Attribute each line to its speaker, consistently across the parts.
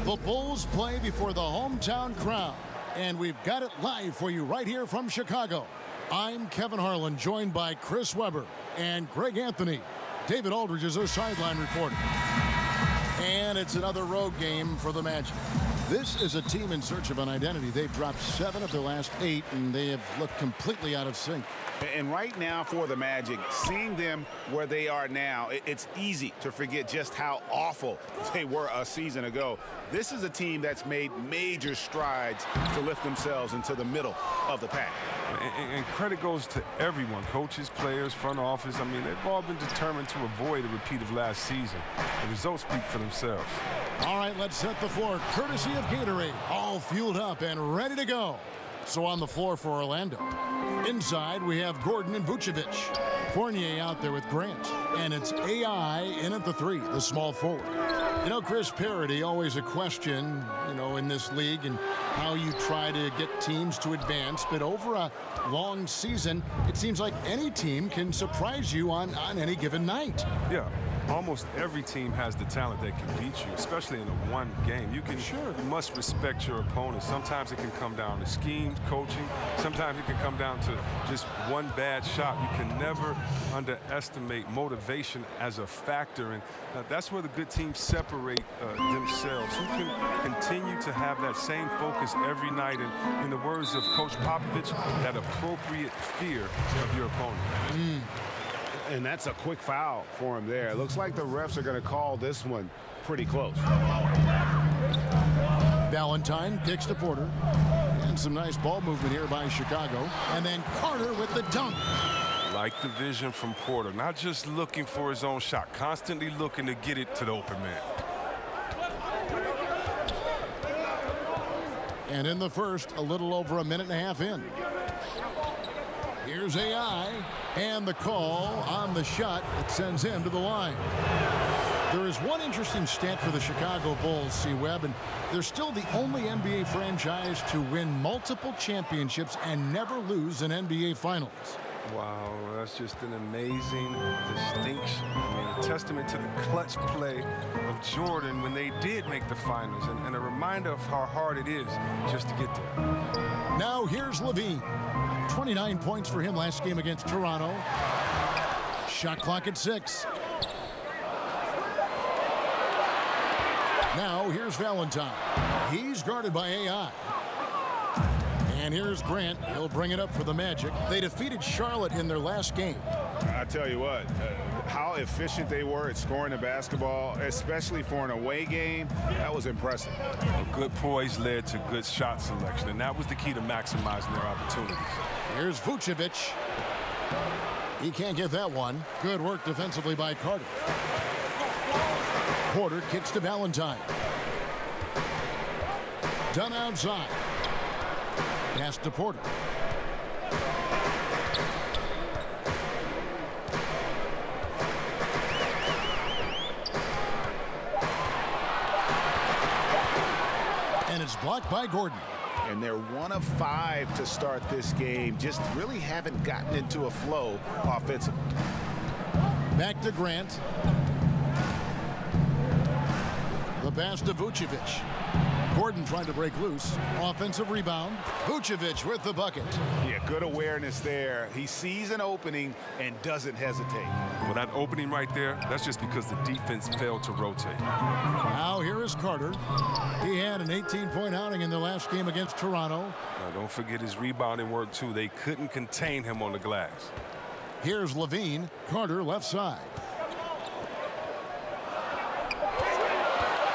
Speaker 1: The Bulls play before the hometown crowd, and we've got it live for you right here from Chicago. I'm Kevin Harlan, joined by Chris Webber and Greg Anthony. David Aldridge is our sideline reporter. And it's another road game for the Magic. This is a team in search of an identity. They've dropped 7 of their last 8, and they have looked completely out of sync.
Speaker 2: And right now for the Magic, seeing them where they are now, it's easy to forget just how awful they were a season ago. This is a team that's made major strides to lift themselves into the middle of the pack.
Speaker 3: And credit goes to everyone, coaches, players, front office. I mean, they've all been determined to avoid a repeat of last season. The results speak for themselves.
Speaker 1: All right, let's set the floor, courtesy of Gatorade. All fueled up and ready to go. So on the floor for Orlando. Inside, we have Gordon and Vucevic. Fournier out there with Grant. And it's AI in at the 3, the small forward. You know, Chris, parity, always a question, in this league and how you try to get teams to advance. But over a long season, it seems like any team can surprise you on any given night.
Speaker 3: Yeah. Almost every team has the talent that can beat you, especially in a one game. You must respect your opponent. Sometimes it can come down to schemes, coaching. Sometimes it can come down to just one bad shot. You can never underestimate motivation as a factor, and that's where the good teams separate themselves. Who can continue to have that same focus every night, and in the words of Coach Popovich, that appropriate fear of your opponent.
Speaker 2: And that's a quick foul for him there. It looks like the refs are going to call this one pretty close.
Speaker 1: Valentine kicks to Porter. And some nice ball movement here by Chicago. And then Carter with the dunk.
Speaker 3: Like the vision from Porter. Not just looking for his own shot. Constantly looking to get it to the open man.
Speaker 1: And in the first, a little over a minute and a half in. Here's AI, and the call on the shot that sends him to the line. There is one interesting stat for the Chicago Bulls, C-Web, and they're still the only NBA franchise to win multiple championships and never lose an NBA Finals.
Speaker 3: Wow, that's just an amazing distinction. I mean, a testament to the clutch play of Jordan when they did make the finals, and a reminder of how hard it is just to get there.
Speaker 1: Now here's Levine. 29 points for him last game against Toronto. Shot clock at 6. Now here's Valentine. He's guarded by AI. And here's Grant. He'll bring it up for the Magic. They defeated Charlotte in their last game.
Speaker 2: I tell you what, how efficient they were at scoring the basketball, especially for an away game, that was impressive.
Speaker 3: Good poise led to good shot selection, and that was the key to maximizing their opportunities.
Speaker 1: Here's Vucevic. He can't get that one. Good work defensively by Carter. Porter kicks to Valentine. Done outside. Pass to Porter. And it's blocked by Gordon.
Speaker 2: And they're 1 of 5 to start this game. Just really haven't gotten into a flow offensively.
Speaker 1: Back to Grant. The pass to Vucevic. Gordon trying to break loose. Offensive rebound. Vucevic with the bucket.
Speaker 2: Yeah, good awareness there. He sees an opening and doesn't hesitate.
Speaker 3: Well, that opening right there, that's just because the defense failed to rotate.
Speaker 1: Now here is Carter. He had an 18-point outing in the last game against Toronto.
Speaker 3: Now, don't forget his rebounding work, too. They couldn't contain him on the glass.
Speaker 1: Here's Levine. Carter left side.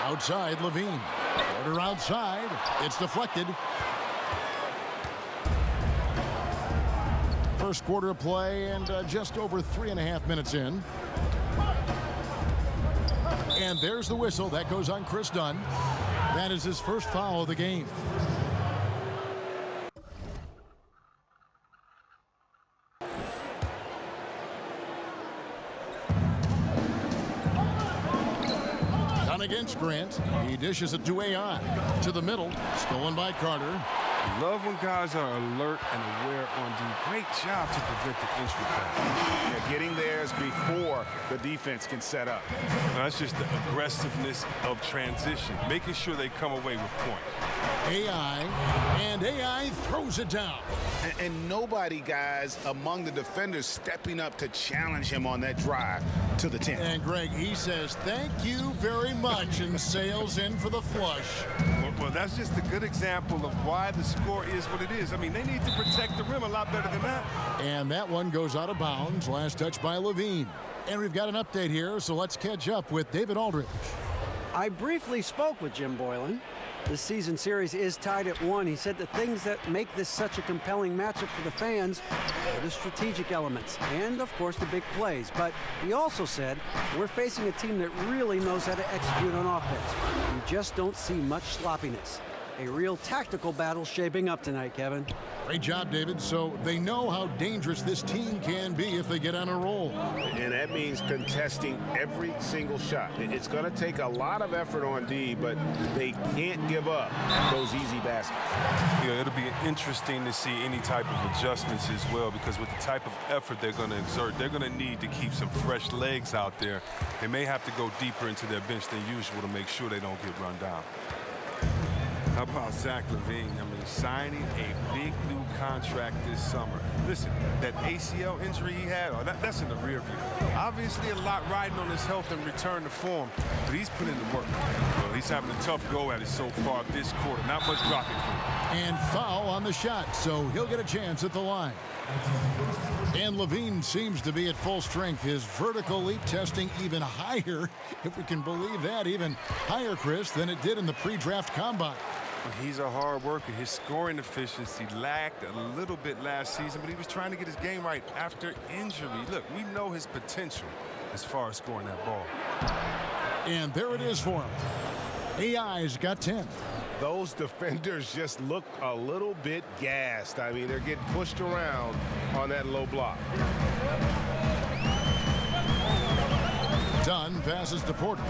Speaker 1: Outside, Levine. Carter outside. It's deflected. First quarter of play and just over 3.5 minutes in. And there's the whistle. That goes on Chris Dunn. That is his first foul of the game. Against Grant. He dishes it to AI. To the middle. Stolen by Carter.
Speaker 3: Love when guys are alert and aware on D. Great job to prevent the entry pass.
Speaker 2: Yeah, getting theirs before the defense can set up.
Speaker 3: Now, that's just the aggressiveness of transition, making sure they come away with points.
Speaker 1: AI throws it down.
Speaker 2: And nobody, guys, among the defenders stepping up to challenge him on that drive to the 10.
Speaker 1: And Greg, he says, thank you very much, and sails in for the flush.
Speaker 3: Well, that's just a good example of why the score is what it is. I mean, they need to protect the rim a lot better than that.
Speaker 1: And that one goes out of bounds. Last touch by Levine. And we've got an update here, so let's catch up with David Aldridge.
Speaker 4: I briefly spoke with Jim Boylan. The season series is tied at 1. He said the things that make this such a compelling matchup for the fans are the strategic elements and, of course, the big plays. But he also said we're facing a team that really knows how to execute on offense. We just don't see much sloppiness. A real tactical battle shaping up tonight, Kevin.
Speaker 1: Great job, David. So they know how dangerous this team can be if they get on a roll.
Speaker 2: And that means contesting every single shot. It's going to take a lot of effort on D, but they can't give up those easy baskets.
Speaker 3: Yeah, it'll be interesting to see any type of adjustments as well, because with the type of effort they're going to exert, they're going to need to keep some fresh legs out there. They may have to go deeper into their bench than usual to make sure they don't get run down. How about Zach LaVine? I mean, signing a big new contract this summer. Listen, that ACL injury he had, that's in the rear view. Obviously, a lot riding on his health and return to form, but he's put in the work. Well, he's having a tough go at it so far this quarter. Not much dropping for him.
Speaker 1: And foul on the shot, so he'll get a chance at the line. And LaVine seems to be at full strength. His vertical leap testing even higher, if we can believe that, even higher, Chris, than it did in the pre-draft combine.
Speaker 3: He's a hard worker. His scoring efficiency lagged a little bit last season, but he was trying to get his game right after injury. Look, we know his potential as far as scoring that ball.
Speaker 1: And there it is for him. AI's got 10.
Speaker 2: Those defenders just look a little bit gassed. I mean, they're getting pushed around on that low block.
Speaker 1: Dunn passes to Porter.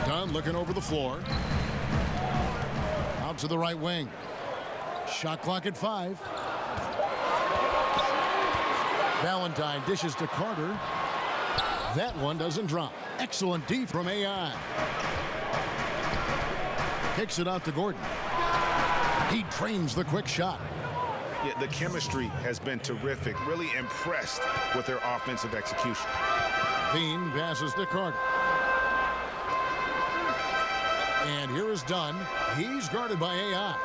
Speaker 1: Dunn looking over the floor. Out to the right wing. Shot clock at 5. Valentine dishes to Carter. That one doesn't drop. Excellent D from AI. Kicks it out to Gordon. He trains the quick shot.
Speaker 2: Yeah, the chemistry has been terrific. Really impressed with their offensive execution.
Speaker 1: Bean passes to Carter. And here is Dunn. He's guarded by AI.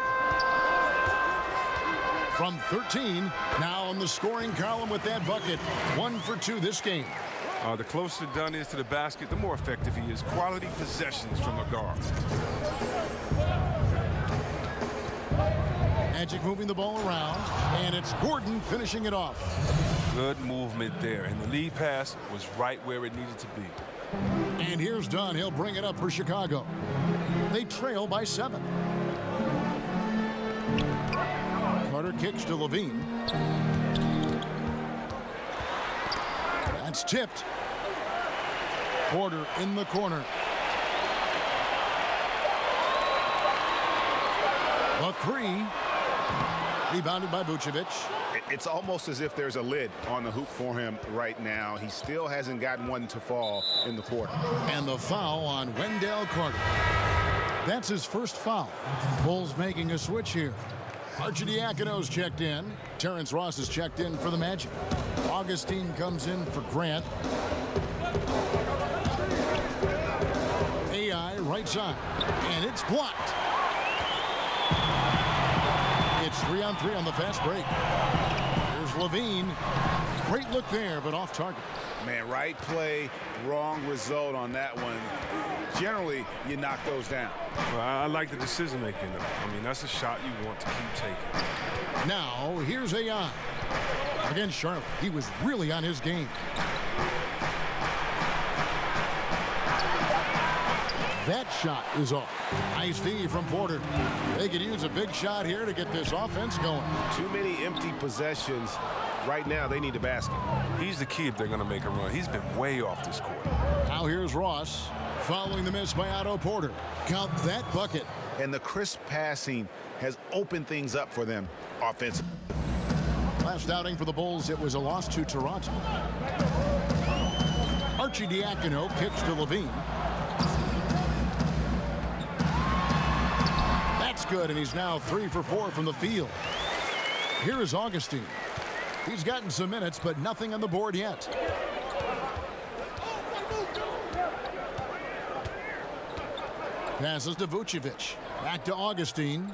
Speaker 1: From 13, now on the scoring column with that bucket. 1 for 2 this game.
Speaker 3: The closer Dunn is to the basket, the more effective he is. Quality possessions from a guard.
Speaker 1: Magic moving the ball around, and it's Gordon finishing it off.
Speaker 3: Good movement there, and the lead pass was right where it needed to be.
Speaker 1: And here's Dunn. He'll bring it up for Chicago. They trail by 7. Carter kicks to Levine. That's tipped. Porter in the corner. The 3. Rebounded by Vucevic.
Speaker 2: It's almost as if there's a lid on the hoop for him right now. He still hasn't gotten one to fall in the quarter.
Speaker 1: And the foul on Wendell Carter. That's his first foul. Bulls making a switch here. Arcidiacono's checked in. Terrence Ross is checked in for the Magic. Augustine comes in for Grant. AI right side. And it's blocked. It's 3-on-3 on the fast break. Here's Levine. Great look there, but off target.
Speaker 2: Man, right play, wrong result on that one. Generally, you knock those down.
Speaker 3: Well, I like the decision making, though. I mean, that's a shot you want to keep taking.
Speaker 1: Now, here's AI. Against Charlotte, he was really on his game. That shot is off. Nice D from Porter. They could use a big shot here to get this offense going.
Speaker 2: Too many empty possessions. Right now, they need a basket.
Speaker 3: He's the key if they're going to make a run. He's been way off this quarter.
Speaker 1: Now here's Ross. Following the miss by Otto Porter. Count that bucket.
Speaker 2: And the crisp passing has opened things up for them offensively.
Speaker 1: Last outing for the Bulls, it was a loss to Toronto. Arcidiacono kicks to Levine. That's good, and he's now 3 for 4 from the field. Here is Augustine. He's gotten some minutes, but nothing on the board yet. Passes to Vucevic. Back to Augustine.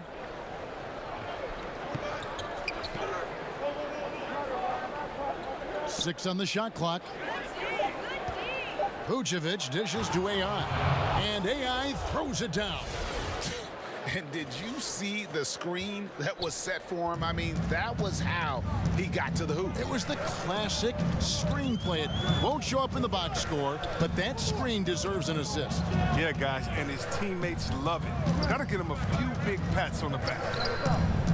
Speaker 1: Six on the shot clock. Vucevic dishes to AI. And AI throws it down.
Speaker 2: And did you see the screen that was set for him? I mean, that was how he got to the hoop.
Speaker 1: It was the classic screenplay. It won't show up in the box score, but that screen deserves an assist.
Speaker 3: Yeah, guys, and his teammates love it. Gotta get him a few big pats on the back.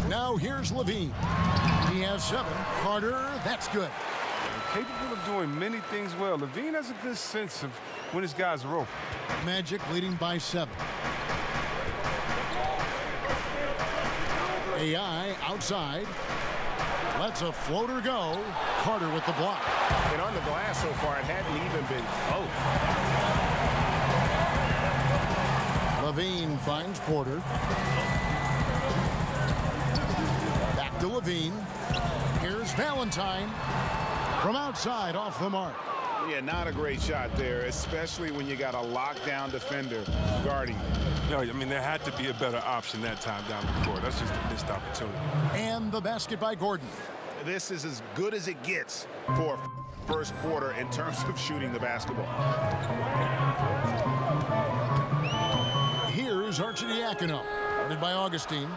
Speaker 1: Now here's Levine. He has 7. Carter, that's good.
Speaker 3: Capable of doing many things well. Levine has a good sense of when his guys are open.
Speaker 1: Magic leading by 7. AI outside. Lets a floater go. Carter with the block.
Speaker 2: And on the glass so far, it hadn't even been close.
Speaker 1: Levine finds Porter. Back to Levine. Here's Valentine. From outside, off the mark.
Speaker 2: Yeah, not a great shot there, especially when you got a lockdown defender guarding you.
Speaker 3: No, I mean, there had to be a better option that time down the court. That's just a missed opportunity.
Speaker 1: And the basket by Gordon.
Speaker 2: This is as good as it gets for first quarter in terms of shooting the basketball.
Speaker 1: Here's Arcidiacono, guarded by Augustine.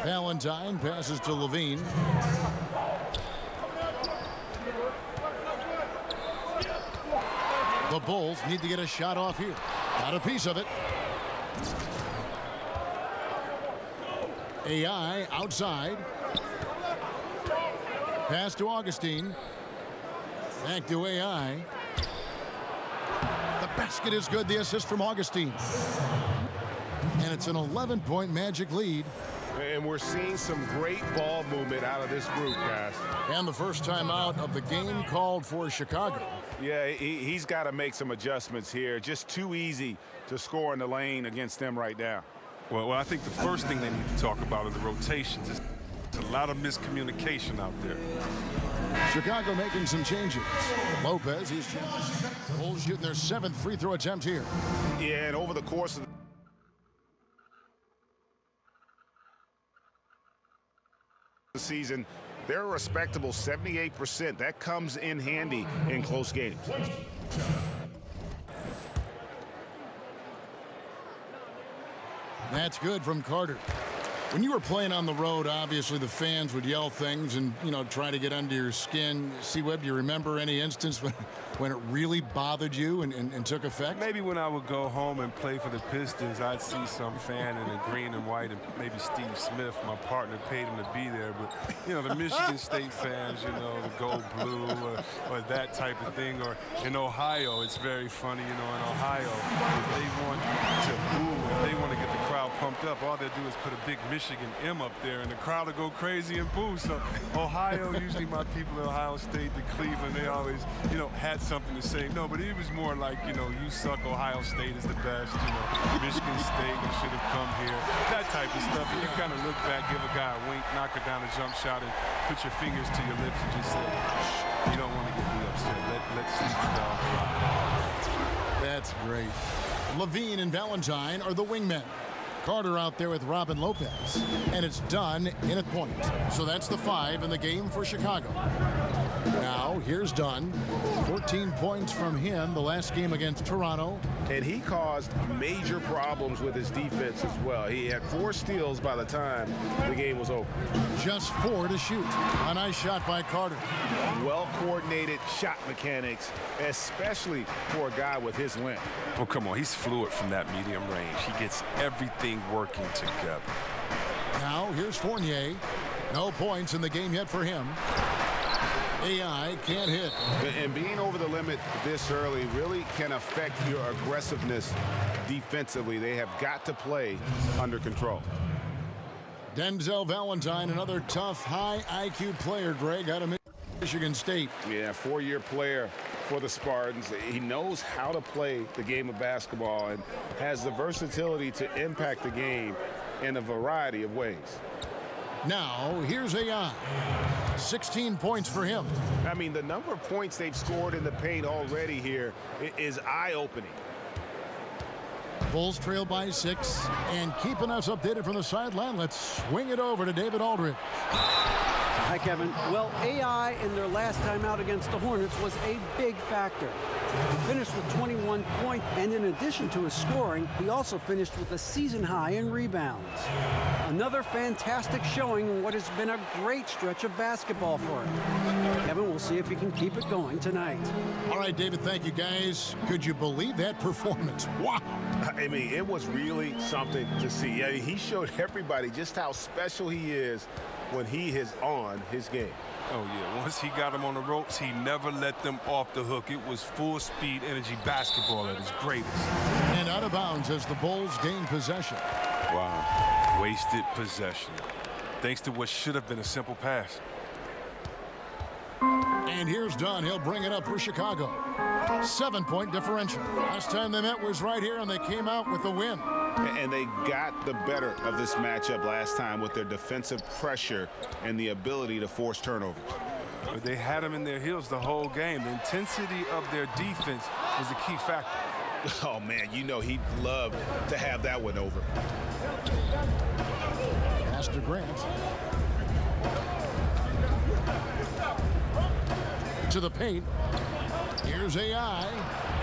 Speaker 1: Valentine passes to Levine. The Bulls need to get a shot off here. Got a piece of it. AI outside. Pass to Augustine. Back to AI. The basket is good. The assist from Augustine. And it's an 11-point Magic lead.
Speaker 2: And we're seeing some great ball movement out of this group, guys.
Speaker 1: And the first time out of the game called for Chicago.
Speaker 2: Yeah, he's got to make some adjustments here. Just too easy to score in the lane against them right now.
Speaker 3: Well, I think the first thing they need to talk about are the rotations. There's a lot of miscommunication out there.
Speaker 1: Chicago making some changes. Lopez, he's Bulls shooting their 7th free throw attempt here.
Speaker 2: Yeah, and over the course of the season, they're a respectable 78%. That comes in handy in close games.
Speaker 1: That's good from Carter. When you were playing on the road, obviously the fans would yell things and, try to get under your skin. C-Webb, do you remember any instance when it really bothered you and took effect?
Speaker 3: Maybe when I would go home and play for the Pistons, I'd see some fan in the green and white, and maybe Steve Smith, my partner, paid him to be there. But, the Michigan State fans, the gold blue or that type of thing. Or in Ohio, it's very funny, in Ohio, if they want to boo, if they want to get the crowd pumped up, all they do is put a big Michigan M up there, and the crowd will go crazy and boo. So Ohio, usually my people in Ohio State, the Cleveland, they always, had something to say. No, but it was more like, you suck, Ohio State is the best, Michigan State, you should have come here, that type of stuff. And you kind of look back, give a guy a wink, knock it down a jump shot, and put your fingers to your lips and just say, shh, you don't want to get me upset. Let's see the dog fly.
Speaker 1: That's great. Levine and Valentine are the wingmen. Carter out there with Robin Lopez. And it's done in a point. So that's the 5 in the game for Chicago. Now, here's Dunn. 14 points from him the last game against Toronto.
Speaker 2: And he caused major problems with his defense as well. He had 4 steals by the time the game was over.
Speaker 1: Just 4 to shoot. A nice shot by Carter.
Speaker 2: Well-coordinated shot mechanics, especially for a guy with his length.
Speaker 3: Oh, come on. He's fluid from that medium range. He gets everything working together.
Speaker 1: Now, here's Fournier. No points in the game yet for him. AI can't hit.
Speaker 2: And being over the limit this early really can affect your aggressiveness defensively. They have got to play under control.
Speaker 1: Denzel Valentine, another tough, high IQ player, Greg, out of Michigan State.
Speaker 2: Yeah, four-year player for the Spartans. He knows how to play the game of basketball and has the versatility to impact the game in a variety of ways.
Speaker 1: Now, here's AI. 16 points for him.
Speaker 2: I mean, the number of points they've scored in the paint already here is eye-opening.
Speaker 1: Bulls trail by 6, and keeping us updated from the sideline, let's swing it over to David Aldridge.
Speaker 4: Hi, Kevin. Well, AI in their last time out against the Hornets was a big factor. He finished with 21 points, and in addition to his scoring, he also finished with a season high in rebounds. Another fantastic showing in what has been a great stretch of basketball for him. Kevin, we'll see if he can keep it going tonight.
Speaker 1: All right, David, thank you, guys. Could you believe that performance? Wow.
Speaker 2: I mean, it was really something to see. I mean, he showed everybody just how special he is when he is on his game.
Speaker 3: Oh, yeah. Once he got them on the ropes, he never let them off the hook. It was full-speed energy basketball at its greatest.
Speaker 1: And out of bounds as the Bulls gain possession.
Speaker 3: Wow. Wasted possession. Thanks to what should have been a simple pass.
Speaker 1: And here's Dunn. He'll bring it up for Chicago. 7-point differential. Last time they met was right here, and they came out with a win.
Speaker 2: And they got the better of this matchup last time with their defensive pressure and the ability to force turnovers.
Speaker 3: They had them in their heels the whole game. The intensity of their defense was a key factor.
Speaker 2: Oh, man, you know he'd love to have that one over.
Speaker 1: Master Grant. To the paint. Here's AI.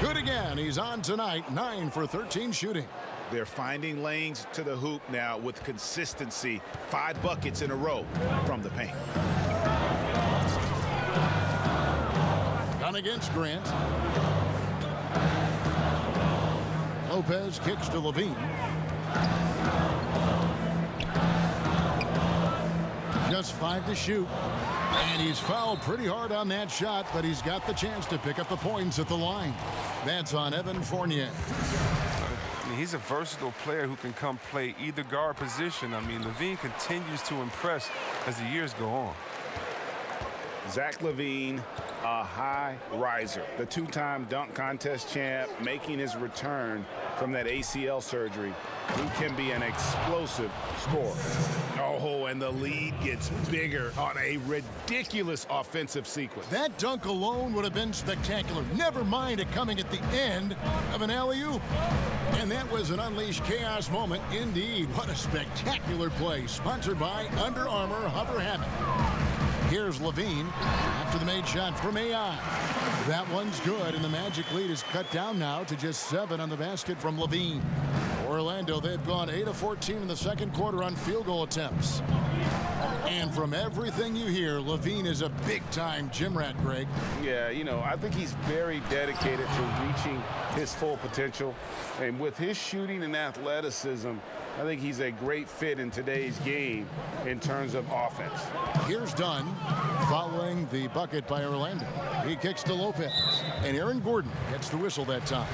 Speaker 1: Good again. He's on tonight. 9 for 13 shooting.
Speaker 2: They're finding lanes to the hoop now with consistency. 5 buckets in a row from the paint.
Speaker 1: Done against Grant. Lopez kicks to Levine. Just 5 to shoot. And he's fouled pretty hard on that shot, but he's got the chance to pick up the points at the line. That's on Evan Fournier.
Speaker 3: I mean, he's a versatile player who can come play either guard position. I mean, Levine continues to impress as the years go on.
Speaker 2: Zach LaVine, a high riser, the 2-time dunk contest champ, making his return from that ACL surgery. He can be an explosive scorer. Oh, and the lead gets bigger on a ridiculous offensive sequence.
Speaker 1: That dunk alone would have been spectacular. Never mind it coming at the end of an alley-oop. And that was an unleashed chaos moment indeed. What a spectacular play. Sponsored by Under Armour Hover Habit. Here's Levine after the made shot from AI. That one's good, and the Magic lead is cut down now to just 7 on the basket from Levine. Orlando, they've gone 8 of 14 in the second quarter on field goal attempts. And from everything you hear, Levine is a big-time gym rat, Greg.
Speaker 2: Yeah, you know, I think he's very dedicated to reaching his full potential. And with his shooting and athleticism, I think he's a great fit in today's game in terms of offense.
Speaker 1: Here's Dunn following the bucket by Orlando. He kicks to Lopez. And Aaron Gordon gets the whistle that time.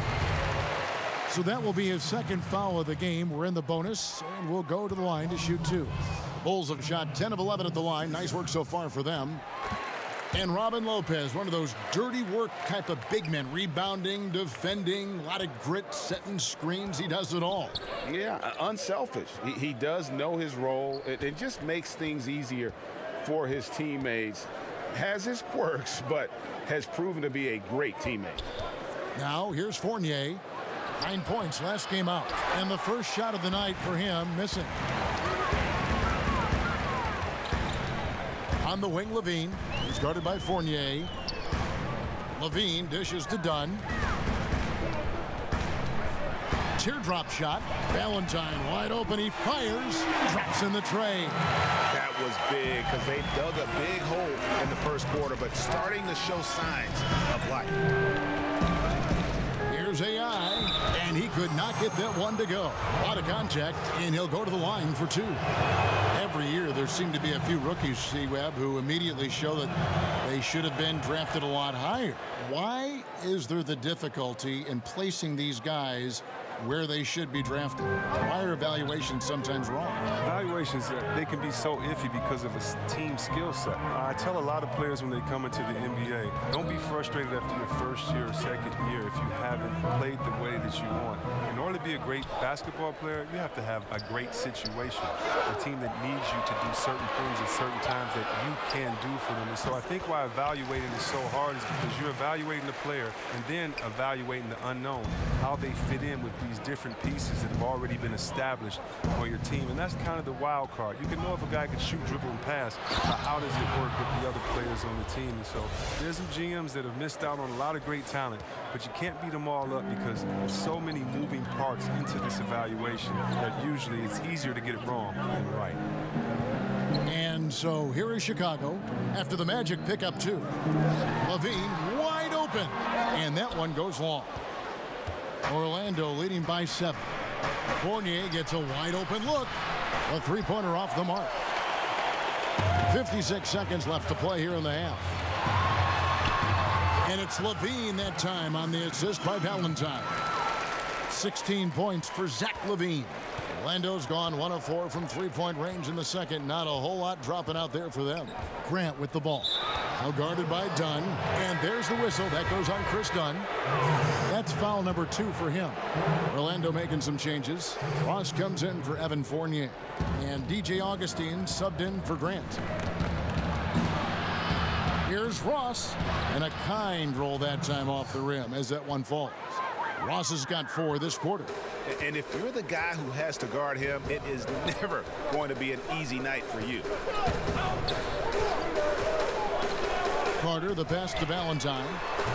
Speaker 1: So that will be his second foul of the game. We're in the bonus, and we'll go to the line to shoot 2. Bulls have shot 10 of 11 at the line. Nice work so far for them. And Robin Lopez, one of those dirty work type of big men, rebounding, defending, a lot of grit, setting screens. He does it all.
Speaker 2: Yeah, unselfish. He does know his role. It just makes things easier for his teammates. Has his quirks, but has proven to be a great teammate.
Speaker 1: Now, here's Fournier. 9 points last game out. And the first shot of the night for him, missing. On the wing, Levine. He's guarded by Fournier. Levine dishes to Dunn. Teardrop shot. Valentine wide open. He fires. Drops in the tray.
Speaker 2: That was big because they dug a big hole in the first quarter, but starting to show signs of life.
Speaker 1: Here's AI, and he could not get that one to go. Out of contact, and he'll go to the line for 2. Every every year there seem to be a few rookies, C-Web, who immediately show that they should have been drafted a lot higher. Why is there the difficulty in placing these guys where they should be drafted? Why are evaluations sometimes wrong?
Speaker 3: Evaluations, they can be so iffy because of a team skill set. I tell a lot of players when they come into the NBA, don't be frustrated after your first year or second year if you haven't played the way that you want. In order to be a great basketball player, you have to have a great situation, a team that needs you to do certain things at certain times that you can do for them. And so I think why evaluating is so hard is because you're evaluating the player and then evaluating the unknown, how they fit in with these different pieces that have already been established on your team. And that's kind of the wild card. You can know if a guy can shoot, dribble, and pass, but how does it work with the other players on the team? And so there's some GMs that have missed out on a lot of great talent, but you can't beat them all up because there's so many moving parts into this evaluation that usually it's easier to get it wrong than right.
Speaker 1: And so here is Chicago after the Magic pick up 2. Levine wide open, and that one goes long. Orlando leading by 7. Fournier gets a wide open look. A three-pointer off the mark. 56 seconds left to play here in the half. And it's Levine that time on the assist by Valentine. 16 points for Zach Levine. Orlando's gone 1 of 4 from three-point range in the second. Not a whole lot dropping out there for them. Grant with the ball. Now guarded by Dunn. And there's the whistle. That goes on Chris Dunn. That's foul number 2 for him. Orlando making some changes. Ross comes in for Evan Fournier. And DJ Augustine subbed in for Grant. Here's Ross. And a kind roll that time off the rim as that one falls. Ross has got 4 this quarter.
Speaker 2: And if you're the guy who has to guard him, it is never going to be an easy night for you.
Speaker 1: Carter, the pass to Valentine.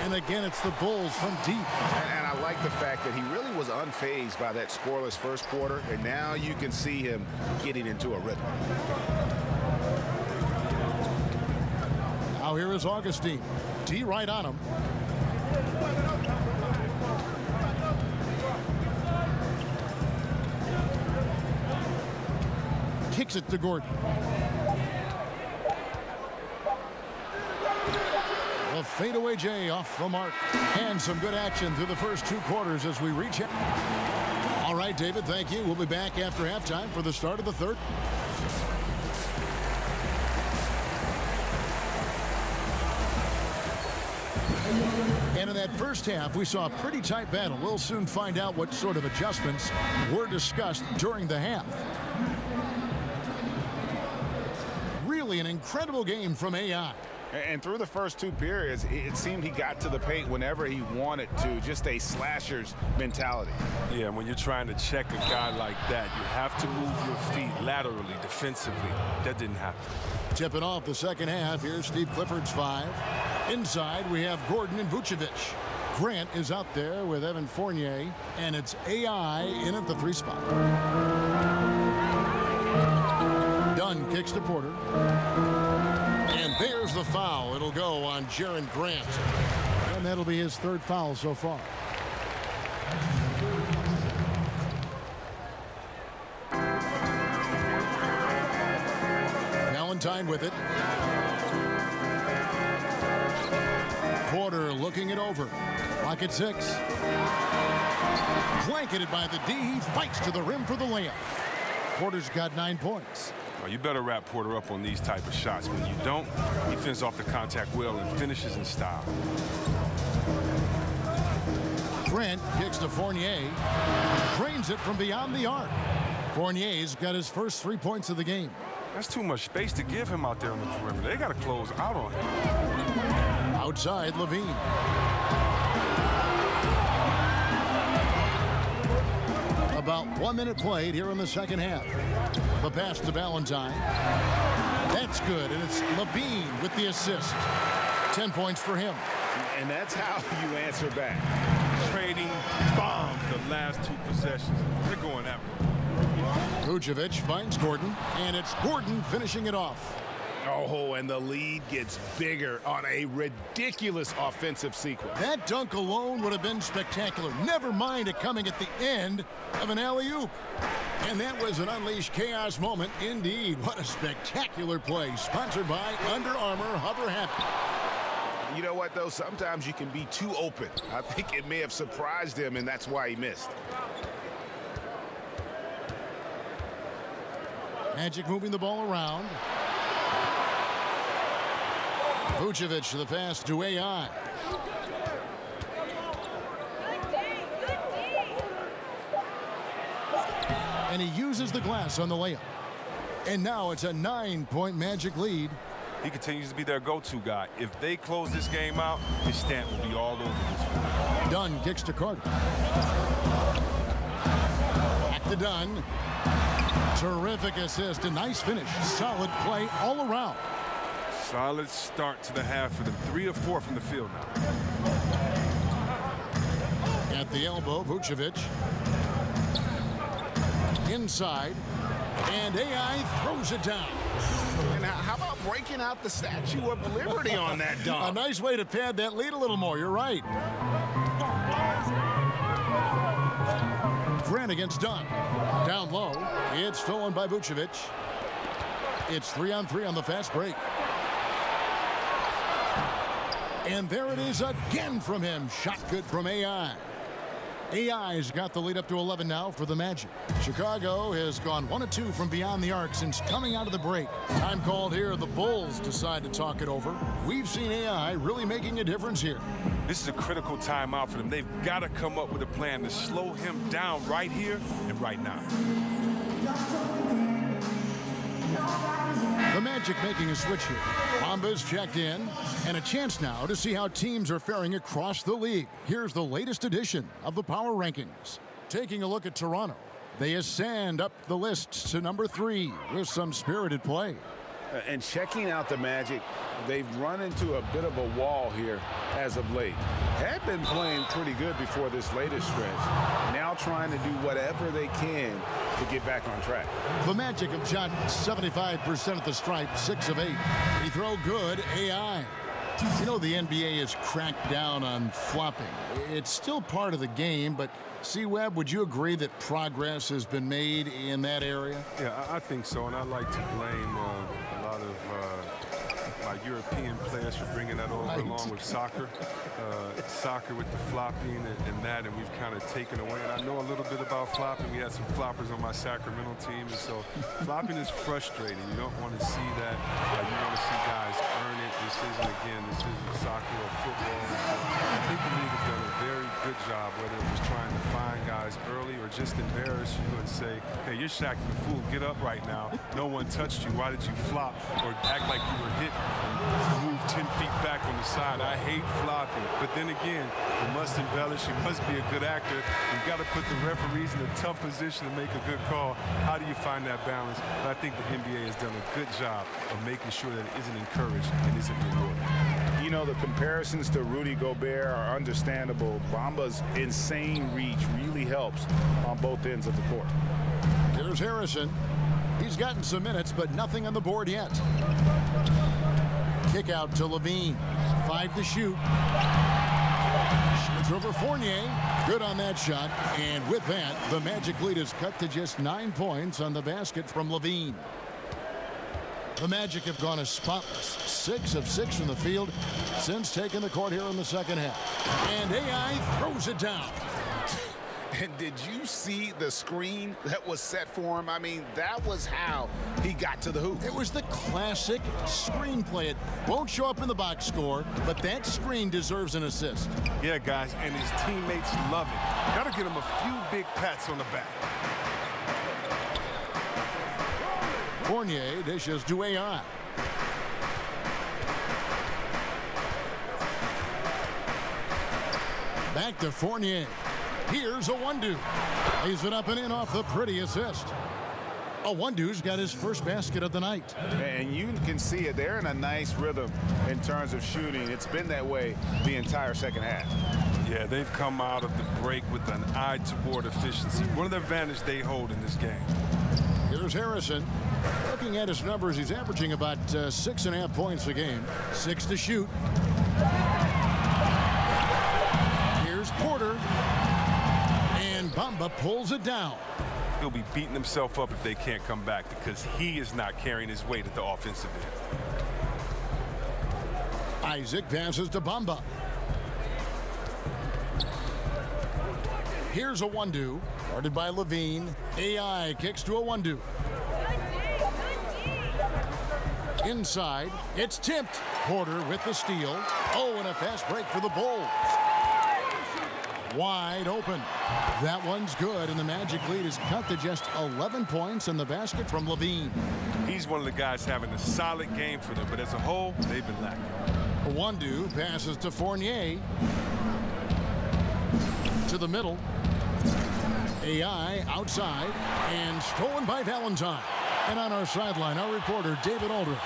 Speaker 1: And again, it's the Bulls from deep.
Speaker 2: And I like the fact that he really was unfazed by that scoreless first quarter. And now you can see him getting into a rhythm.
Speaker 1: Now here is Augustine. D right on him. Kicks it to Gordon. A fadeaway J off the mark. And some good action through the first 2 quarters as we reach it. All right, David, thank you. We'll be back after halftime for the start of the third. And in that first half, we saw a pretty tight battle. We'll soon find out what sort of adjustments were discussed during the half. Really an incredible game from AI.
Speaker 2: And through the first 2 periods, it seemed he got to the paint whenever he wanted to. Just a slasher's mentality.
Speaker 3: Yeah, when you're trying to check a guy like that, you have to move your feet laterally, defensively. That didn't happen.
Speaker 1: Tipping off the second half. Here's Steve Clifford's 5. Inside, we have Gordon and Vucevic. Grant is out there with Evan Fournier, and it's AI in at the 3 spot. Dunn kicks to Porter. And there's the foul. It'll go on Jaren Grant. And that'll be his 3rd foul so far. Valentine with it. Porter looking it over. Clock at 6. Blanketed by the D. He fights to the rim for the layup. Porter's got 9 points.
Speaker 3: Well, you better wrap Porter up on these type of shots. When you don't, he fends off the contact well and finishes in style.
Speaker 1: Grant kicks to Fournier. Drains it from beyond the arc. Fournier's got his first 3 points of the game.
Speaker 3: That's too much space to give him out there on the perimeter. They got to close out on him.
Speaker 1: Outside, Levine. About 1 minute played here in the second half. The pass to Valentine. That's good, and it's Levine with the assist. 10 points for him.
Speaker 2: And that's how you answer back.
Speaker 3: Trading bombs the last 2 possessions. They're going that way.
Speaker 1: Vucevic finds Gordon, and it's Gordon finishing it off.
Speaker 2: Oh, and the lead gets bigger on a ridiculous offensive sequence.
Speaker 1: That dunk alone would have been spectacular. Never mind it coming at the end of an alley-oop. And that was an Unleashed Chaos moment indeed. What a spectacular play, sponsored by Under Armour Hover Happy.
Speaker 2: You know what, though? Sometimes you can be too open. I think it may have surprised him, and that's why he missed.
Speaker 1: Magic moving the ball around. Vucevic to the pass to AI. And he uses the glass on the layup. And now it's a 9-point Magic lead.
Speaker 3: He continues to be their go-to guy. If they close this game out, his stamp will be all over this.
Speaker 1: Dunn kicks to Carter. Back to Dunn. Terrific assist, a nice finish. Solid play all around.
Speaker 3: Solid start to the half for them. 3 of 4 from the field now.
Speaker 1: At the elbow, Vucevic. Inside. And AI throws it down.
Speaker 2: And how about breaking out the Statue of Liberty on that dunk?
Speaker 1: A nice way to pad that lead a little more. You're right. Grant against Dunn. Down low. It's stolen by Vucevic. It's 3-on-3 on the fast break. And there it is again from him. Shot good from AI. AI's got the lead up to 11 now for the Magic. Chicago has gone 1 of 2 from beyond the arc since coming out of the break. Time called here. The Bulls decide to talk it over. We've seen AI really making a difference here.
Speaker 3: This is a critical timeout for them. They've got to come up with a plan to slow him down right here and right now.
Speaker 1: The Magic making a switch here. Bamba's checked in, and a chance now to see how teams are faring across the league. Here's the latest edition of the Power Rankings. Taking a look at Toronto, they ascend up the list to number 3 with some spirited play.
Speaker 2: And checking out the Magic, they've run into a bit of a wall here as of late. Had been playing pretty good before this latest stretch. Now trying to do whatever they can to get back on track.
Speaker 1: The Magic have shot 75% at the stripe, 6 of 8. Free throw good, AI. You know, the NBA has cracked down on flopping. It's still part of the game, but C-Webb, would you agree that progress has been made in that area?
Speaker 3: Yeah, I think so, and I like to blame a lot of my European players for bringing that over along with soccer. Soccer with the flopping and that, and we've kind of taken away. And I know a little bit about flopping. We had some floppers on my Sacramento team, and so flopping is frustrating. You don't want to see that. You want to see guys earn it. This isn't soccer or football. So I think the league has done a very good job, whether it was trying to find guys early or just embarrass you and say, hey, you're Shaq the fool. Get up right now. No one touched you. Why did you flop? Or act like you were hit and move 10 feet back on the side. I hate flopping. But then again, you must embellish. You must be a good actor. You've got to put the referees in a tough position to make a good call. How do you find that balance? But I think the NBA has done a good job of making sure that it isn't encouraged and isn't rewarded.
Speaker 2: You know, the comparisons to Rudy Gobert are understandable. Bamba's insane reach really helps on both ends of the court.
Speaker 1: Here's Harrison. He's gotten some minutes, but nothing on the board yet. Kick out to Levine. 5 to shoot. Shoots over Fournier. Good on that shot. And with that, the Magic lead is cut to just 9 points on the basket from Levine. The Magic have gone as spotless. 6 of 6 from the field since taking the court here in the second half. And AI throws it down.
Speaker 2: And did you see the screen that was set for him? I mean, that was how he got to the hoop.
Speaker 1: It was the classic screenplay. It won't show up in the box score, but that screen deserves an assist.
Speaker 3: Yeah, guys, and his teammates love it. Got to get him a few big pats on the back.
Speaker 1: Fournier dishes to AI. Back to Fournier. Here's Awundu. Lays it up and in off the pretty assist. Awundu's got his first basket of the night.
Speaker 2: And you can see it. They're in a nice rhythm in terms of shooting. It's been that way the entire second half.
Speaker 3: Yeah, they've come out of the break with an eye toward efficiency. One of the advantages they hold in this game.
Speaker 1: Here's Harrison. Looking at his numbers, he's averaging about 6.5 points a game. 6 to shoot. Here's Porter. And Bamba pulls it down.
Speaker 3: he'll be beating himself up if they can't come back because he is not carrying his weight at the offensive end.
Speaker 1: Isaac passes to Bamba. Here's a one-do, guarded by Levine. AI kicks to a one-do. Inside, it's tipped. Porter with the steal. Oh, and a fast break for the Bulls. Wide open. That one's good, and the Magic lead is cut to just 11 points in the basket from Levine.
Speaker 3: He's one of the guys having a solid game for them, but as a whole, they've been lacking.
Speaker 1: A one-do passes to Fournier. To the middle. AI outside and stolen by Valentine. And on our sideline, our reporter, David Aldridge.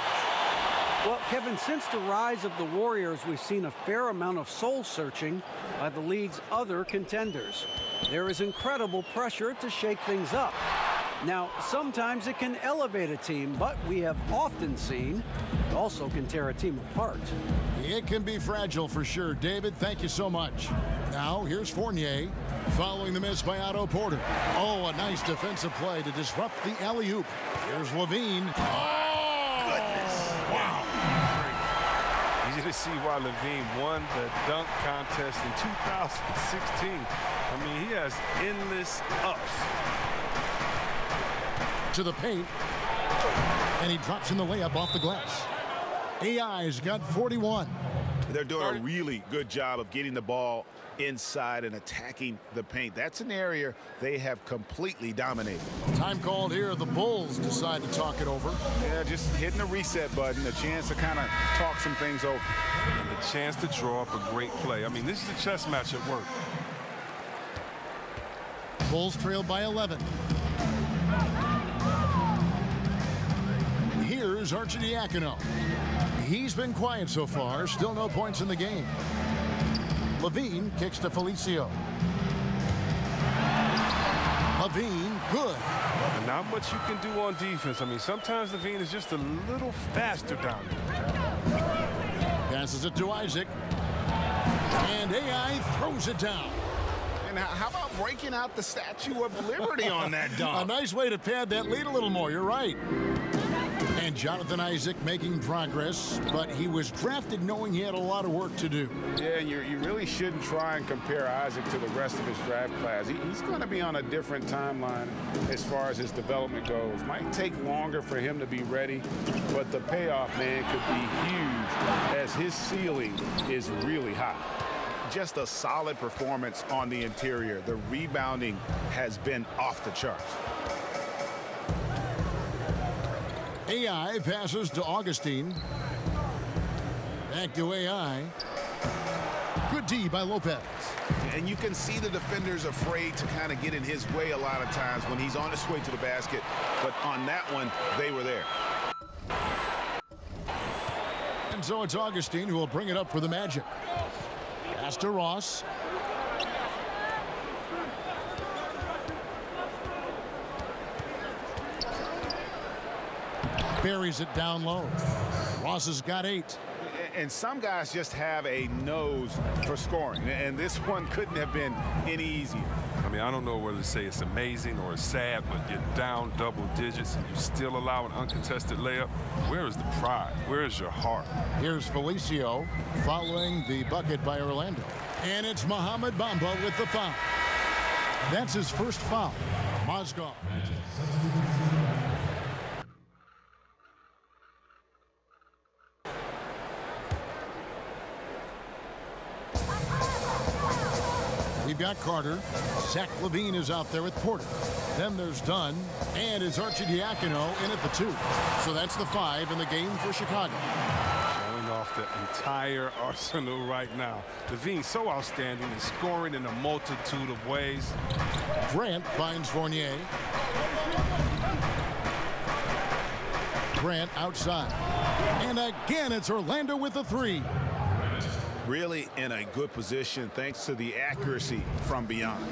Speaker 4: Well, Kevin, since the rise of the Warriors, we've seen a fair amount of soul-searching by the league's other contenders. There is incredible pressure to shake things up. Now, sometimes it can elevate a team, but we have often seen it also can tear a team apart.
Speaker 1: It can be fragile for sure. David, thank you so much. Now, here's Fournier following the miss by Otto Porter. Oh, a nice defensive play to disrupt the alley-oop. Here's Levine. Oh,
Speaker 2: goodness.
Speaker 1: Wow.
Speaker 3: Easy to see why Levine won the dunk contest in 2016. I mean, he has endless ups.
Speaker 1: To the paint. And he drops in the layup off the glass. AI's got 41.
Speaker 2: They're doing a really good job of getting the ball inside and attacking the paint. That's an area they have completely dominated.
Speaker 1: Time called here. The Bulls decide to talk it over.
Speaker 2: Yeah, just hitting the reset button, a chance to kind of talk some things over.
Speaker 3: And the chance to draw up a great play. I mean, this is a chess match at work.
Speaker 1: Bulls trail by 11. Here's Arcidiacono. He's been quiet so far. Still no points in the game. Levine kicks to Felicio. Levine, good.
Speaker 3: And not much you can do on defense. I mean, sometimes Levine is just a little faster down there.
Speaker 1: Passes it to Isaac. And AI throws it down.
Speaker 2: And how about breaking out the Statue of Liberty on that
Speaker 1: A
Speaker 2: dunk?
Speaker 1: nice way to pad that lead a little more. You're right. And Jonathan Isaac making progress, but he was drafted knowing he had a lot of work to do.
Speaker 2: Yeah, you really shouldn't try and compare Isaac to the rest of his draft class. He's going to be on a different timeline as far as his development goes. Might take longer for him to be ready, but the payoff, man, could be huge as his ceiling is really high. Just a solid performance on the interior. The rebounding has been off the charts.
Speaker 1: AI passes to Augustine. Back to AI. Good D by Lopez.
Speaker 2: And you can see the defenders afraid to kind of get in his way a lot of times when he's on his way to the basket. But on that one, they were there.
Speaker 1: And so it's Augustine who will bring it up for the Magic. Pass to Ross. Buries it down low. Ross has got 8.
Speaker 2: And some guys just have a nose for scoring. And this one couldn't have been any easier.
Speaker 3: I mean, I don't know whether to say it's amazing or it's sad, but you're down double digits and you still allow an uncontested layup. Where is the pride? Where is your heart?
Speaker 1: Here's Felicio following the bucket by Orlando. And it's Mohamed Bamba with the foul. That's his first foul. Mozgov. We've got Carter. Zach LaVine is out there with Porter. Then there's Dunn. And it's Arcidiacono in at the 2. So that's the 5 in the game for Chicago.
Speaker 3: Showing off the entire arsenal right now. LaVine so outstanding and scoring in a multitude of ways.
Speaker 1: Grant finds Fournier. Grant outside. And again, it's Orlando with the 3.
Speaker 2: Really in a good position thanks to the accuracy from beyond.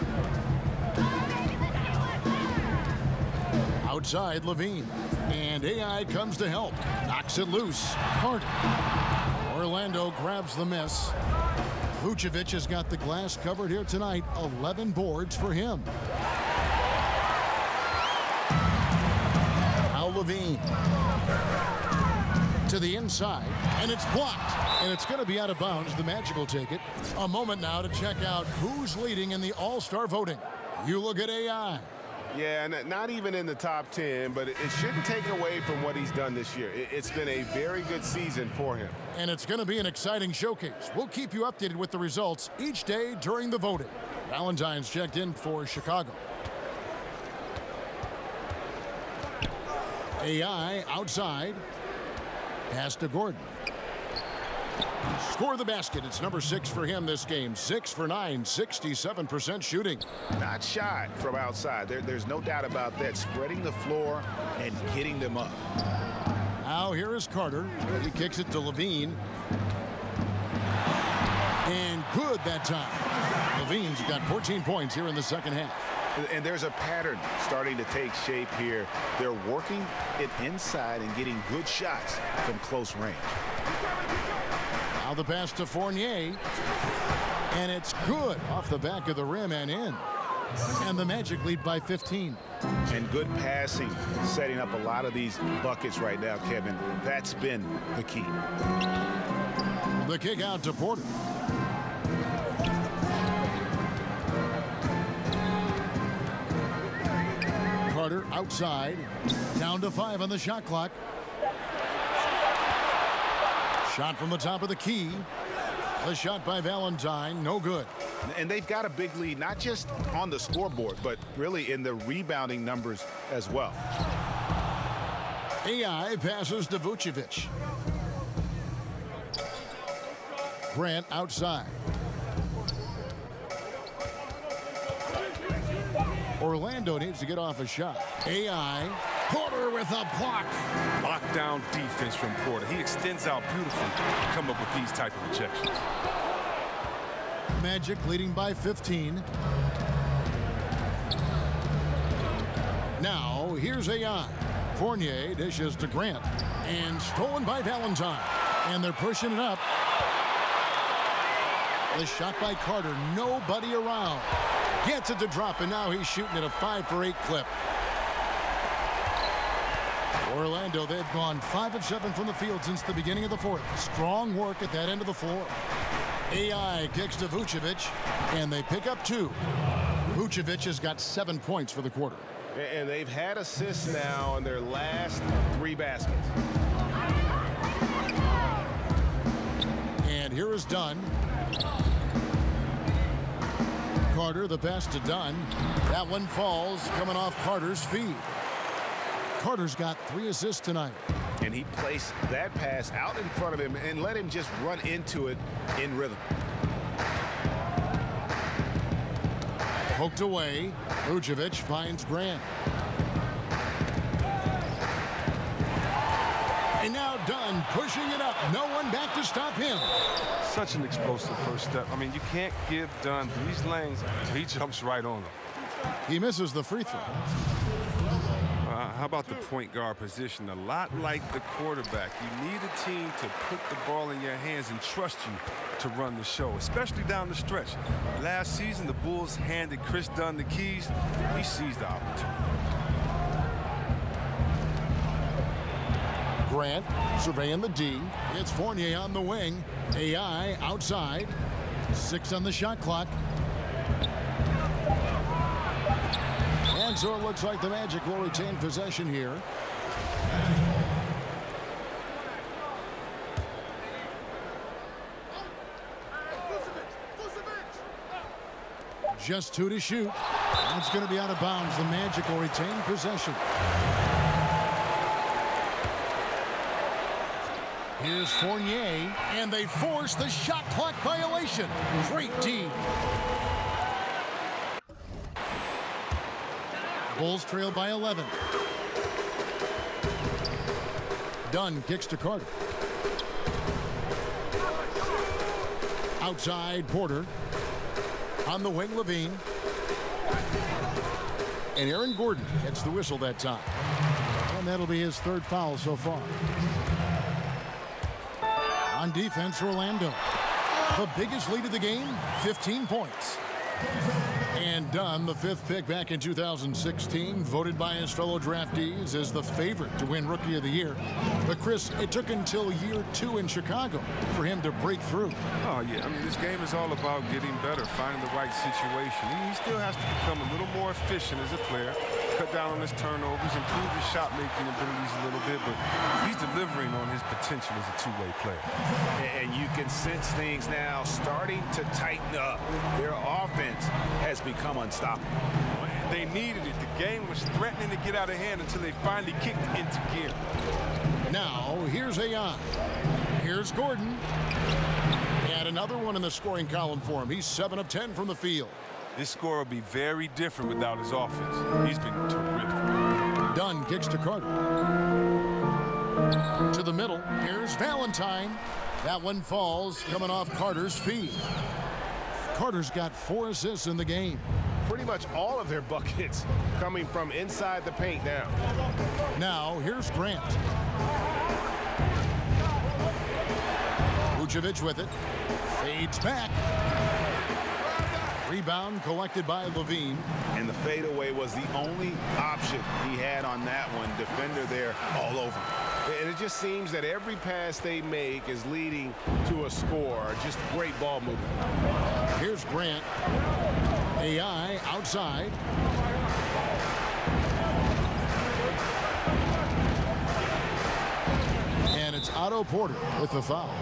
Speaker 1: Outside, Levine. And AI comes to help. Knocks it loose. Carter. Orlando grabs the miss. Vucevic has got the glass covered here tonight. 11 boards for him. Levine. To the inside, and it's blocked. And it's going to be out of bounds. The Magic will take it. A moment now to check out who's leading in the All-Star voting. You look at AI.
Speaker 2: Yeah, not even in the top 10, but it shouldn't take away from what he's done this year. It's been a very good season for him.
Speaker 1: And it's going to be an exciting showcase. We'll keep you updated with the results each day during the voting. Valentine's checked in for Chicago. AI outside. Pass to Gordon. Score the basket. It's number 6 for him this game. 6 for 9, 67% shooting.
Speaker 2: Not shy from outside. There's no doubt about that. Spreading the floor and getting them up.
Speaker 1: Now here is Carter. He kicks it to Levine. And good that time. Levine's got 14 points here in the second half.
Speaker 2: And there's a pattern starting to take shape here. They're working it inside and getting good shots from close range.
Speaker 1: Now the pass to Fournier. And it's good off the back of the rim and in. And the Magic lead by 15.
Speaker 2: And good passing, setting up a lot of these buckets right now, Kevin. That's been the key.
Speaker 1: The kick out to Porter. Carter outside. Down to 5 on the shot clock. Shot from the top of the key. The shot by Valentine, no good.
Speaker 2: And they've got a big lead, not just on the scoreboard, but really in the rebounding numbers as well.
Speaker 1: AI passes to Vucevic. Grant outside. Orlando needs to get off a shot. AI. Porter with a block.
Speaker 3: Lockdown defense from Porter. He extends out beautifully to come up with these type of rejections.
Speaker 1: Magic leading by 15. Now here's AI. Fournier dishes to Grant. And stolen by Valentine. And they're pushing it up. The shot by Carter. Nobody around. Gets it to drop, and now he's shooting at a 5 for 8 clip. Orlando, they've gone 5 of 7 from the field since the beginning of the fourth. Strong work at that end of the floor. AI kicks to Vucevic, and they pick up 2. Vucevic has got 7 points for the quarter.
Speaker 2: And they've had assists now in their last 3 baskets.
Speaker 1: And here is Dunn. Carter, the pass to Dunn. That one falls, coming off Carter's feet. Carter's got 3 assists tonight.
Speaker 2: And he placed that pass out in front of him and let him just run into it in rhythm.
Speaker 1: Poked away. Vucevic finds Grant. And now Dunn pushing it up. No one back to stop him.
Speaker 3: Such an explosive first step. I mean, you can't give Dunn these lanes. He jumps right on them.
Speaker 1: He misses the free throw.
Speaker 3: How about the point guard position? A lot like the quarterback. You need a team to put the ball in your hands and trust you to run the show, especially down the stretch. Last season, the Bulls handed Chris Dunn the keys. He seized the opportunity.
Speaker 1: Grant surveying the D. It's Fournier on the wing. AI outside. 6 on the shot clock. And so it looks like the Magic will retain possession here. Just 2 to shoot. That's going to be out of bounds. The Magic will retain possession. Here's Fournier, and they force the shot clock violation. Great team. Bulls trail by 11. Dunn kicks to Carter. Outside, Porter. On the wing, Levine. And Aaron Gordon gets the whistle that time. And that'll be his 3rd foul so far. On defense, Orlando. The biggest lead of the game, 15 points. And Dunn, the 5th pick back in 2016, voted by his fellow draftees as the favorite to win Rookie of the Year. But Chris, it took until year 2 in Chicago for him to break through.
Speaker 3: Oh, yeah. I mean, this game is all about getting better, finding the right situation. He still has to become a little more efficient as a player, cut down on his turnovers, improve his shot-making abilities a little bit, but he's delivering on his potential as a two-way player.
Speaker 2: And you can sense things now starting to tighten up. Their offense has become unstoppable.
Speaker 3: They needed it. The game was threatening to get out of hand until they finally kicked into gear.
Speaker 1: Now, here's AI. Here's Gordon. And another one in the scoring column for him. He's 7 of 10 from the field.
Speaker 3: This score will be very different without his offense. He's been terrific.
Speaker 1: Dunn kicks to Carter. To the middle. Here's Valentine. That one falls coming off Carter's feet. Carter's got 4 assists in the game.
Speaker 5: Pretty much all of their buckets coming from inside the paint now.
Speaker 1: Now, here's Grant. Vucevic with it. Fades back. Rebound collected by Levine.
Speaker 2: And the fadeaway was the only option he had on that one. Defender there all over.
Speaker 5: And it just seems that every pass they make is leading to a score. Just great ball movement.
Speaker 1: Here's Grant. AI outside. And it's Otto Porter with the foul.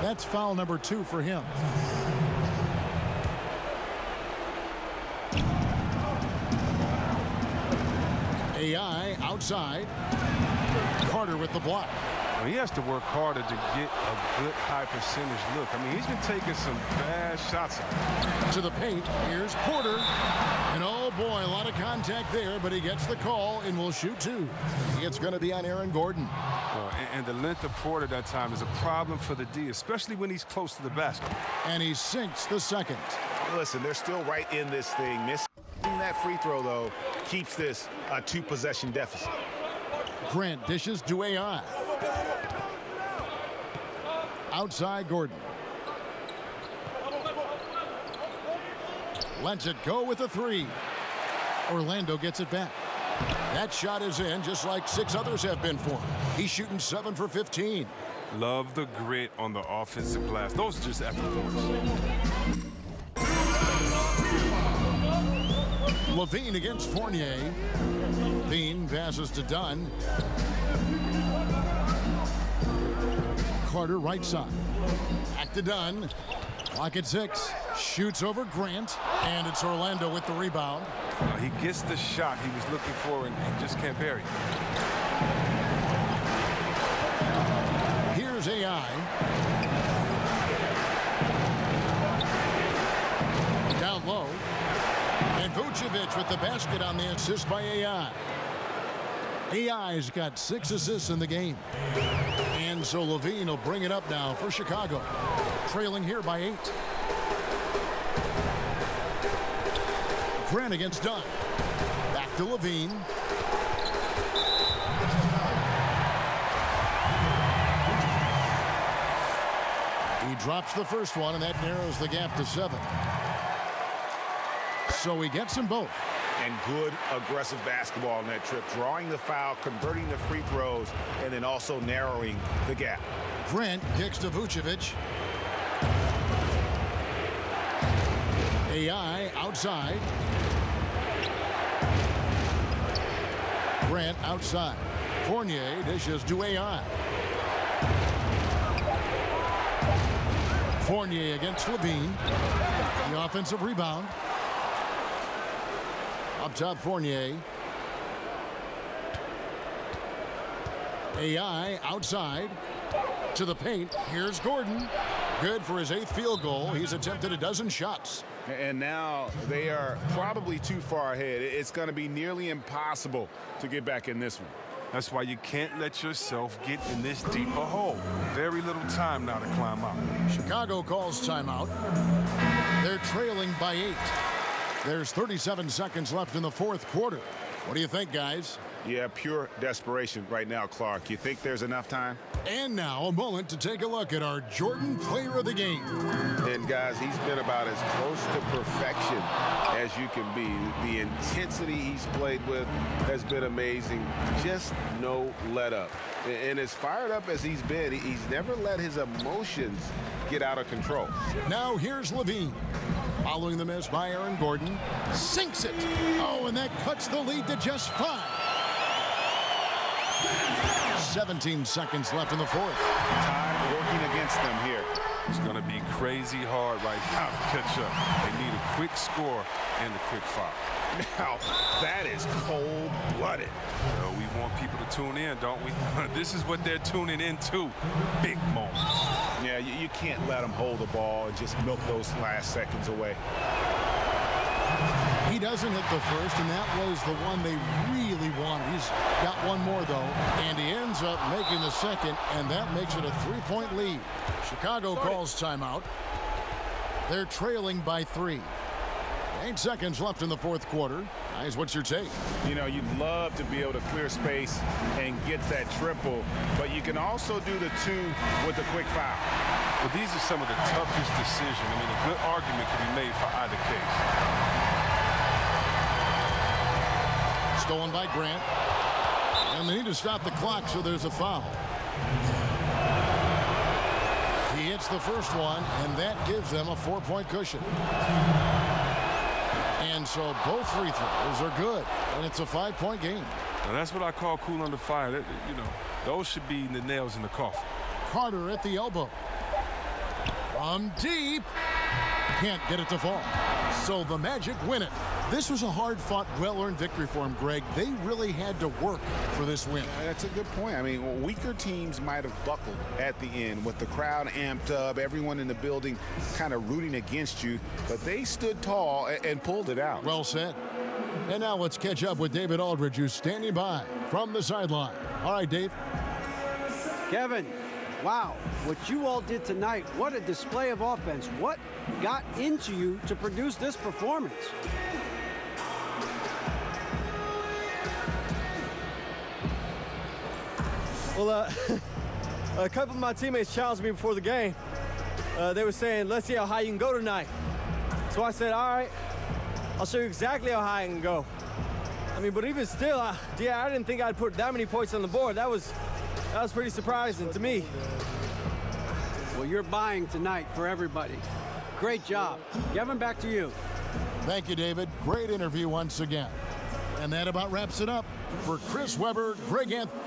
Speaker 1: That's foul number 2 for him. AI outside. Carter with the block.
Speaker 3: Well, he has to work harder to get a good high percentage look. I mean, he's been taking some bad shots.
Speaker 1: To the paint. Here's Porter. And oh boy, a lot of contact there, but he gets the call and will shoot 2. It's going to be on Aaron Gordon.
Speaker 3: And the length of Porter that time is a problem for the D, especially when he's close to the basket.
Speaker 1: And he sinks the second.
Speaker 2: Listen, they're still right in this thing. Missing that free throw, though, keeps this a 2-possession deficit.
Speaker 1: Grant dishes to AI. Outside Gordon. Lets it go with a 3. Orlando gets it back. That shot is in, just like 6 others have been for him. He's shooting 7 for 15.
Speaker 3: Love the grit on the offensive glass. Those are just effort points.
Speaker 1: Levine against Fournier. Levine passes to Dunn. Carter right side. Back to Dunn. Clock at 6. Shoots over Grant. And it's Orlando with the rebound.
Speaker 3: He gets the shot he was looking for and just can't bury it.
Speaker 1: Here's AI. Down low. And Vucevic with the basket on the assist by AI. AI's got 6 assists in the game. And so Levine will bring it up now for Chicago. Trailing here by 8. Grant against Dunn. Back to Levine. He drops the first one, and that narrows the gap to 7. So he gets them both.
Speaker 2: And good aggressive basketball on that trip. Drawing the foul, converting the free throws, and then also narrowing the gap.
Speaker 1: Grant kicks to Vucevic. AI outside. Grant outside. Fournier dishes to AI. Fournier against Levine. The offensive rebound. Up top, Fournier. AI outside. To the paint. Here's Gordon. Good for his 8th field goal. He's attempted a dozen shots.
Speaker 5: And now they are probably too far ahead. It's going to be nearly impossible to get back in this one.
Speaker 3: That's why you can't let yourself get in this deep a hole. Very little time now to climb out.
Speaker 1: Chicago calls timeout. They're trailing by 8. There's 37 seconds left in the 4th quarter. What do you think, guys?
Speaker 2: Yeah, pure desperation right now, Clark. You think there's enough time?
Speaker 1: And now a moment to take a look at our Jordan Player of the Game.
Speaker 5: And, guys, he's been about as close to perfection as you can be. The intensity he's played with has been amazing. Just no let up. And as fired up as he's been, he's never let his emotions get out of control.
Speaker 1: Now here's Levine. Following the miss by Aaron Gordon. Sinks it. Oh, and that cuts the lead to just 5. 17 seconds left in the fourth.
Speaker 2: Time working against them here.
Speaker 3: It's going to be crazy hard right now to catch up. They need a quick score and a quick foul.
Speaker 2: Now, that is cold-blooded.
Speaker 3: We want people to tune in, don't we? This is what they're tuning into. Big moments.
Speaker 2: Yeah, you can't let them hold the ball and just milk those last seconds away.
Speaker 1: He doesn't hit the first, and that was the one they really wanted. He's got one more, though, and he ends up making the second, and that makes it a 3-point lead. Chicago calls timeout. They're trailing by 3. 8 seconds left in the fourth quarter. Guys, what's your take?
Speaker 2: You know, you'd love to be able to clear space and get that triple, but you can also do the 2 with a quick foul.
Speaker 3: Well, these are some of the toughest decisions. I mean, a good argument can be made for either case.
Speaker 1: Stolen by Grant. And they need to stop the clock, so there's a foul. He hits the first one, and that gives them a 4-point cushion. And so both free throws are good, and it's a 5-point game.
Speaker 3: Now, that's what I call cool under fire. You know, those should be the nails in the coffin.
Speaker 1: Carter at the elbow. From deep. Can't get it to fall. So the Magic win it. This was a hard-fought, well-earned victory for them, Greg. They really had to work for this win.
Speaker 2: That's a good point. I mean, weaker teams might have buckled at the end with the crowd amped up, everyone in the building kind of rooting against you, but they stood tall and pulled it out.
Speaker 1: Well said. And now let's catch up with David Aldridge, who's standing by from the sideline. All right, Dave.
Speaker 4: Kevin, wow, what you all did tonight, what a display of offense. What got into you to produce this performance?
Speaker 6: Well, a couple of my teammates challenged me before the game. They were saying, let's see how high you can go tonight. So I said, all right, I'll show you exactly how high I can go. I mean, but even still, I didn't think I'd put that many points on the board. That was pretty surprising to me.
Speaker 4: Well, you're buying tonight for everybody. Great job. Kevin, back to you.
Speaker 1: Thank you, David. Great interview once again. And that about wraps it up. For Chris Webber, Greg Anthony.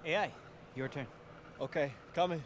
Speaker 7: AI, your turn.
Speaker 6: Okay, coming.